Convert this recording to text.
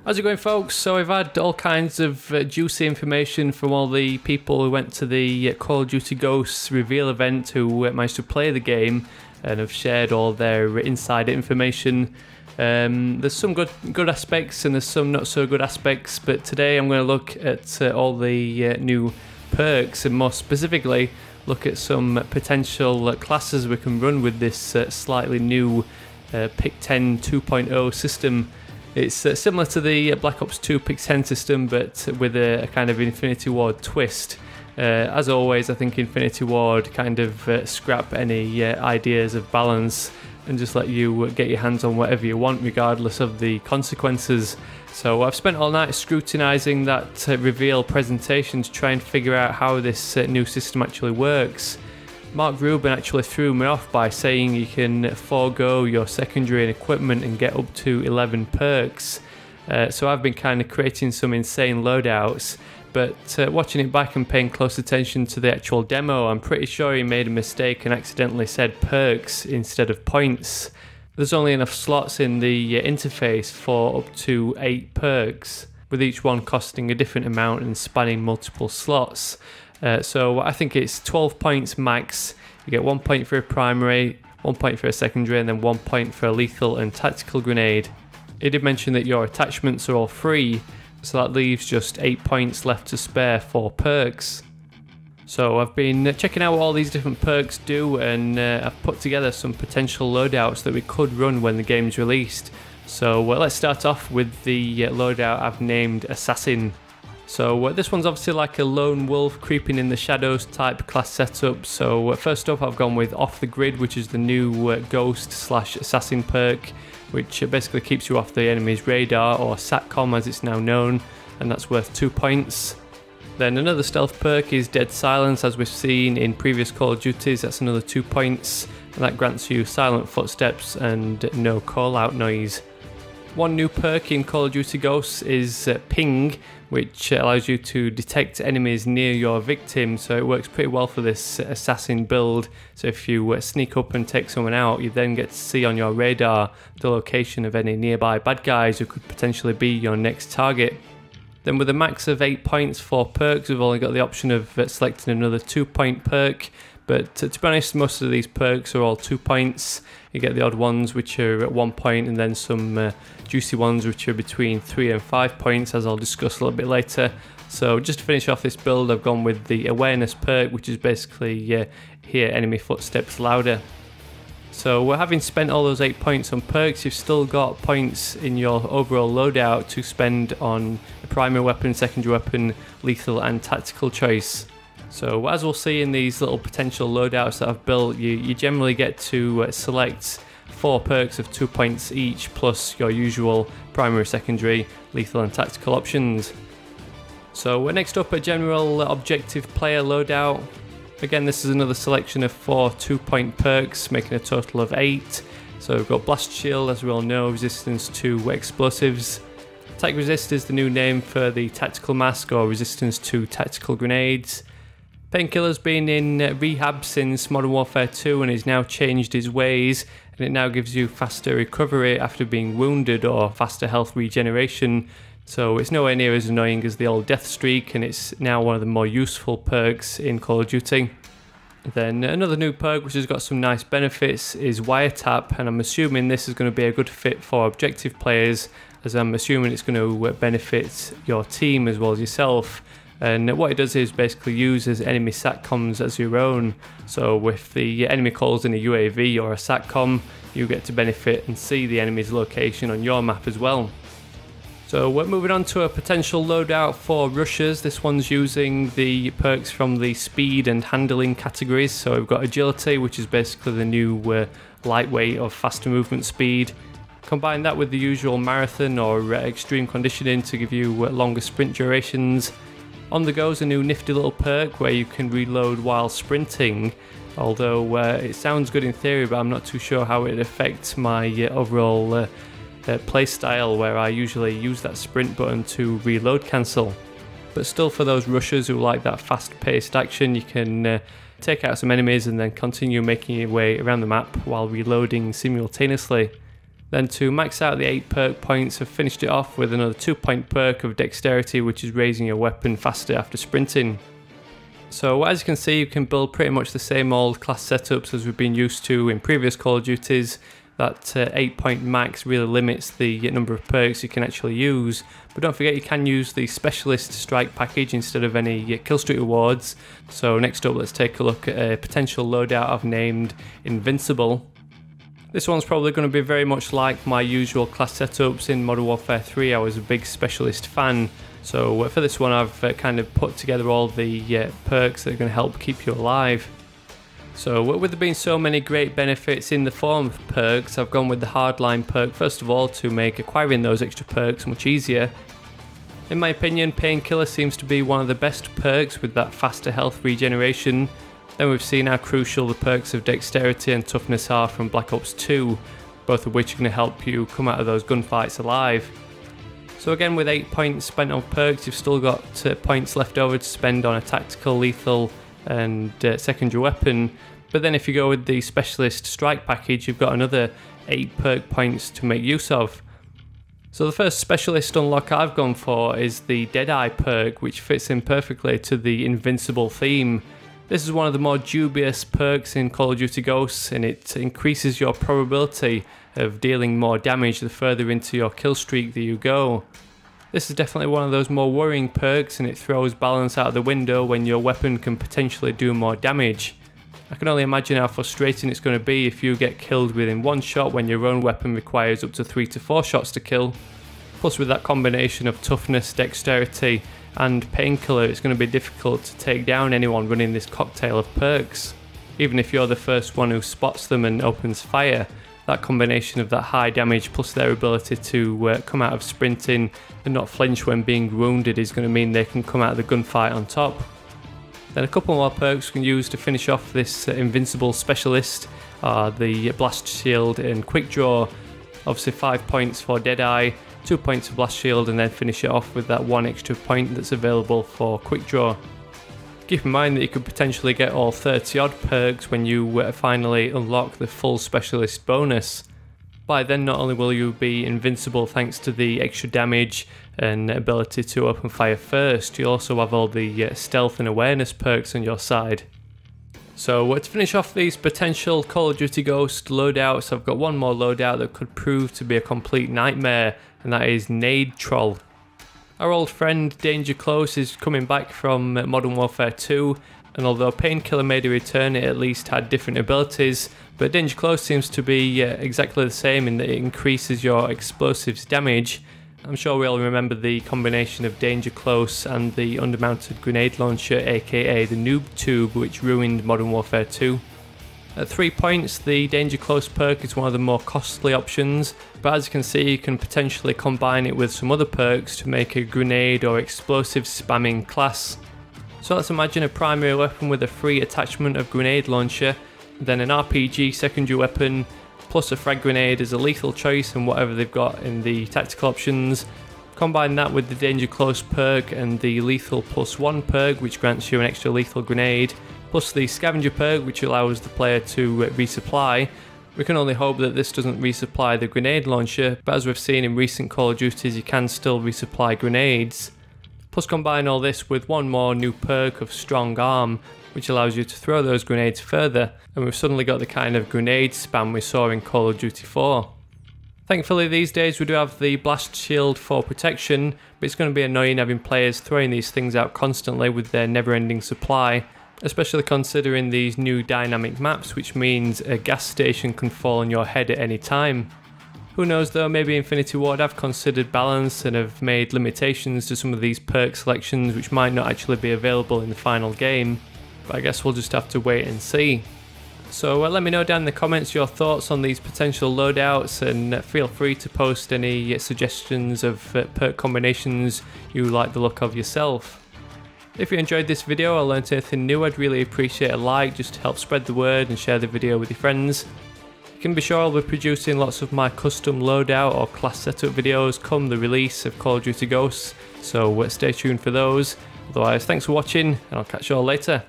How's it going, folks? So I've had all kinds of juicy information from all the people who went to the Call of Duty Ghosts reveal event who managed to play the game and have shared all their inside information. There's some good aspects and there's some not so good aspects, but today I'm going to look at all the new perks and more specifically look at some potential classes we can run with this slightly new Pick 10 2.0 system. It's similar to the Black Ops 2 Pick 10 system, but with a kind of Infinity Ward twist. As always, I think Infinity Ward kind of scrap any ideas of balance and just let you get your hands on whatever you want regardless of the consequences. So I've spent all night scrutinising that reveal presentation to try and figure out how this new system actually works. Mark Rubin actually threw me off by saying you can forego your secondary and equipment and get up to 11 perks. So I've been kind of creating some insane loadouts, but watching it back and paying close attention to the actual demo, I'm pretty sure he made a mistake and accidentally said perks instead of points. There's only enough slots in the interface for up to 8 perks, with each one costing a different amount and spanning multiple slots. So I think it's 12 points max. You get 1 point for a primary, 1 point for a secondary, and then 1 point for a lethal and tactical grenade. It did mention that your attachments are all free, so that leaves just 8 points left to spare for perks. So I've been checking out what all these different perks do, and I've put together some potential loadouts that we could run when the game's released. So let's start off with the loadout I've named Assassin. So this one's obviously like a lone wolf creeping in the shadows type class setup. So first up I've gone with Off the Grid, which is the new Ghost/Assassin perk, which basically keeps you off the enemy's radar, or SATCOM as it's now known, and that's worth 2 points. Then another stealth perk is Dead Silence, as we've seen in previous Call of Duties. That's another 2 points, and that grants you silent footsteps and no call out noise. One new perk in Call of Duty Ghosts is Ping, which allows you to detect enemies near your victim, so it works pretty well for this assassin build. So if you sneak up and take someone out, you then get to see on your radar the location of any nearby bad guys who could potentially be your next target. Then with a max of 8 points for perks, we've only got the option of selecting another 2-point perk. But to be honest, most of these perks are all 2 points. You get the odd ones which are at 1 point, and then some juicy ones which are between 3 and 5 points, as I'll discuss a little bit later. So just to finish off this build, I've gone with the Awareness perk, which is basically hear enemy footsteps louder. So having spent all those 8 points on perks, you've still got points in your overall loadout to spend on a primary weapon, secondary weapon, lethal and tactical choice. So as we'll see in these little potential loadouts that I've built, you generally get to select 4 perks of 2 points each, plus your usual primary, secondary, lethal and tactical options. So next up, a general objective player loadout. Again, this is another selection of 4 2-point perks, making a total of 8. So we've got Blast Shield, as we all know, resistance to explosives. Attack Resist is the new name for the tactical mask, or resistance to tactical grenades. Painkiller's been in rehab since Modern Warfare 2 and has now changed his ways, and it now gives you faster recovery after being wounded, or faster health regeneration. So it's nowhere near as annoying as the old Death Streak, and it's now one of the more useful perks in Call of Duty. Then another new perk which has got some nice benefits is Wiretap, and I'm assuming this is going to be a good fit for objective players, as I'm assuming it's going to benefit your team as well as yourself. And what it does is basically uses enemy SATCOMs as your own. So if the enemy calls in a UAV or a SATCOM, you get to benefit and see the enemy's location on your map as well. So we're moving on to a potential loadout for rushers. This one's using the perks from the speed and handling categories. So we've got agility, which is basically the new lightweight or faster movement speed. Combine that with the usual marathon or extreme conditioning to give you longer sprint durations. On the go is a new nifty little perk where you can reload while sprinting, although it sounds good in theory, but I'm not too sure how it affects my overall playstyle, where I usually use that sprint button to reload cancel. But still, for those rushers who like that fast-paced action, you can take out some enemies and then continue making your way around the map while reloading simultaneously. Then to max out the 8 perk points, I've finished it off with another 2-point perk of dexterity, which is raising your weapon faster after sprinting. So as you can see, you can build pretty much the same old class setups as we've been used to in previous Call of Duties. That 8-point max really limits the number of perks you can actually use, but don't forget you can use the specialist strike package instead of any killstreak rewards. So next up, let's take a look at a potential loadout I've named Invincible. This one's probably going to be very much like my usual class setups in Modern Warfare 3. I was a big specialist fan, so for this one I've kind of put together all the perks that are going to help keep you alive. So with there being so many great benefits in the form of perks, I've gone with the hardline perk first of all to make acquiring those extra perks much easier. In my opinion, Painkiller seems to be one of the best perks with that faster health regeneration. Then we've seen how crucial the perks of Dexterity and Toughness are from Black Ops 2, both of which are going to help you come out of those gunfights alive. So again, with 8 points spent on perks, you've still got points left over to spend on a tactical, lethal and secondary weapon. But then if you go with the specialist strike package, you've got another 8 perk points to make use of. So the first specialist unlock I've gone for is the Deadeye perk, which fits in perfectly to the Invincible theme. This is one of the more dubious perks in Call of Duty Ghosts, and it increases your probability of dealing more damage the further into your kill streak that you go. This is definitely one of those more worrying perks, and it throws balance out of the window when your weapon can potentially do more damage. I can only imagine how frustrating it's going to be if you get killed within one shot when your own weapon requires up to 3 to 4 shots to kill. Plus with that combination of toughness, dexterity and painkiller, it's going to be difficult to take down anyone running this cocktail of perks. Even if you're the first one who spots them and opens fire, that combination of that high damage plus their ability to come out of sprinting and not flinch when being wounded is going to mean they can come out of the gunfight on top. Then a couple more perks we can use to finish off this Invincible specialist are the Blast Shield and Quick Draw. Obviously 5 points for Deadeye, 2 points for Blast Shield, and then finish it off with that 1 extra point that's available for Quick Draw. Keep in mind that you could potentially get all 30 odd perks when you finally unlock the full specialist bonus. By then not only will you be invincible thanks to the extra damage and ability to open fire first, you'll also have all the stealth and awareness perks on your side. So to finish off these potential Call of Duty Ghost loadouts, I've got one more loadout that could prove to be a complete nightmare, and that is Nade Troll. Our old friend Danger Close is coming back from Modern Warfare 2, and although Painkiller made a return, it at least had different abilities, but Danger Close seems to be exactly the same in that it increases your explosives damage. I'm sure we all remember the combination of Danger Close and the undermounted grenade launcher, aka the Noob Tube, which ruined Modern Warfare 2. At 3 points, the Danger Close perk is one of the more costly options, but as you can see, you can potentially combine it with some other perks to make a grenade or explosive spamming class. So let's imagine a primary weapon with a free attachment of grenade launcher, then an RPG secondary weapon, plus a frag grenade as a lethal choice and whatever they've got in the tactical options. Combine that with the Danger Close perk and the Lethal +1 perk, which grants you an extra lethal grenade, plus the Scavenger perk, which allows the player to resupply. We can only hope that this doesn't resupply the grenade launcher, but as we've seen in recent Call of Duties, you can still resupply grenades. Plus combine all this with one more new perk of Strong Arm, which allows you to throw those grenades further, and we've suddenly got the kind of grenade spam we saw in Call of Duty 4. Thankfully these days we do have the Blast Shield for protection, but it's going to be annoying having players throwing these things out constantly with their never-ending supply, especially considering these new dynamic maps, which means a gas station can fall on your head at any time. Who knows though, maybe Infinity Ward have considered balance and have made limitations to some of these perk selections which might not actually be available in the final game, but I guess we'll just have to wait and see. So let me know down in the comments your thoughts on these potential loadouts, and feel free to post any suggestions of perk combinations you like the look of yourself. If you enjoyed this video or learned anything new, I'd really appreciate a like just to help spread the word and share the video with your friends. You can be sure I'll be producing lots of my custom loadout or class setup videos come the release of Call of Duty Ghosts, so stay tuned for those. Otherwise, thanks for watching and I'll catch you all later.